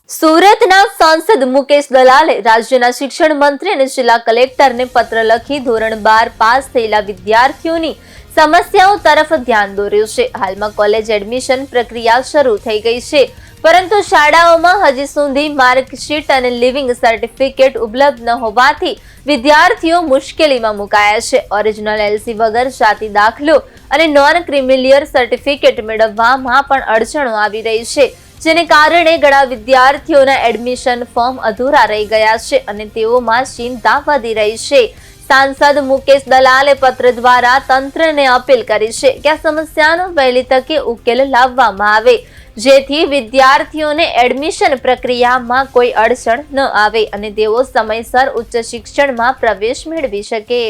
સુરતના સાંસદ મુકેશ દલાલે રાજ્યના શિક્ષણ મંત્રી અને જિલ્લા કલેક્ટરને પત્ર લખી ધોરણ 12 પાસ થયેલા વિદ્યાર્થીઓની સમસ્યાઓ તરફ ધ્યાન દોર્યું છે। હાલમાં કોલેજ એડમિશન પ્રક્રિયા શરૂ થઈ ગઈ છે, પરંતુ શાળાઓમાં હજી સુધી માર્કશીટ અને લિવિંગ સર્ટિફિકેટ ઉપલબ્ધ ન હોવાથી વિદ્યાર્થીઓ મુશ્કેલીમાં મુકાયા છે। ઓરિજિનલ એલસી વગર જાતિ દાખલો અને નોન ક્રિમિલિયર સર્ટિફિકેટ મેળવવામાં પણ અડચણો આવી રહી છે, જેને કારણે ઘણા વિદ્યાર્થીઓના એડમિશન ફોર્મ અધૂરા રહી ગયા છે અને તેઓમાં ચિંતા વધી રહી છે। સાંસદ મુકેશ દલાલે પત્ર દ્વારા તંત્રને અપીલ કરી છે કે આ સમસ્યાનો વહેલી તકે ઉકેલ લાવવામાં આવે, જેથી વિદ્યાર્થીઓને એડમિશન પ્રક્રિયામાં કોઈ અડચણ ન આવે અને તેઓ સમયસર ઉચ્ચ શિક્ષણમાં પ્રવેશ મેળવી શકે।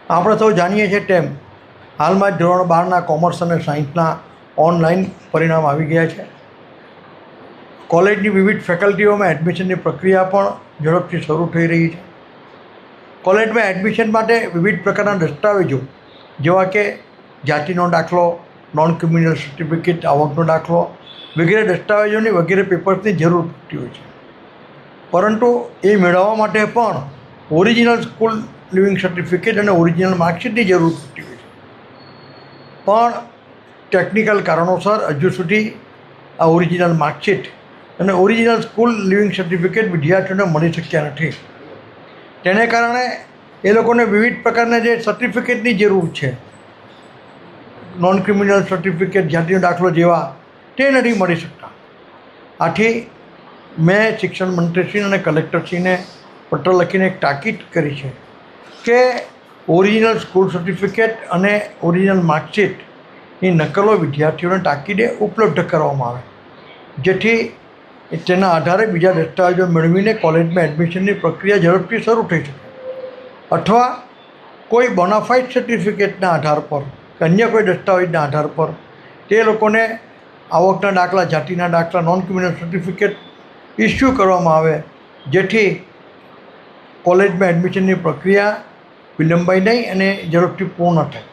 આપણે સૌ જાણીએ છીએ તેમ હાલમાં ધોરણ 12ના કોમર્સ અને સાયન્સના ઓનલાઈન પરિણામ આવી ગયા છે। કોલેજની વિવિધ ફેકલ્ટીઓમાં એડમિશનની પ્રક્રિયા પણ ઝડપથી શરૂ થઈ રહી છે। કોલેજમાં એડમિશન માટે વિવિધ પ્રકારના દસ્તાવેજો જેવા કે જાતિનો દાખલો, નોન ક્રિમિનલ સર્ટિફિકેટ, આવકનો દાખલો વગેરે દસ્તાવેજોની વગેરે પેપર્સની જરૂર પડતી હોય છે, પરંતુ એ મેળવવા માટે પણ ઓરિજિનલ સ્કૂલ લિવિંગ સર્ટિફિકેટ અને ઓરિજિનલ માર્કશીટની જરૂર પડતી હોય છે। પણ ટેકનિકલ કારણોસર હજુ સુધી આ ઓરિજિનલ માર્કશીટ અને ઓરિજિનલ સ્કૂલ લિવિંગ સર્ટિફિકેટ વિદ્યાર્થીઓને મળી શક્યા નથી। તેને કારણે એ લોકોને વિવિધ પ્રકારના જે સર્ટિફિકેટની જરૂર છે, નોન ક્રિમિનલ સર્ટિફિકેટ, જાતિનો દાખલો જેવા, તે નથી મળી શકતા। આથી મેં શિક્ષણ મંત્રીશ્રી અને કલેક્ટરશ્રીને પત્ર લખીને એક તાકીદ કરી છે કે ઓરિજિનલ સ્કૂલ સર્ટિફિકેટ અને ઓરિજિનલ માર્કશીટની નકલો વિદ્યાર્થીઓને તાકીદે ઉપલબ્ધ કરવામાં આવે, જેથી તેના આધારે બીજા દસ્તાવેજો મેળવીને કોલેજમાં એડમિશનની પ્રક્રિયા ઝડપથી શરૂ થઈ શકે, અથવા કોઈ બોનાફાઇડ સર્ટિફિકેટના આધાર પર કે અન્ય કોઈ દસ્તાવેજના આધાર પર તે લોકોને આવકના દાખલા, જાતિના દાખલા, નોન ક્રિમિનલ સર્ટિફિકેટ ઇસ્યુ કરવામાં આવે, જેથી કોલેજમાં એડમિશનની પ્રક્રિયા વિલંબાય નહીં અને ઝડપથી પૂર્ણ થાય।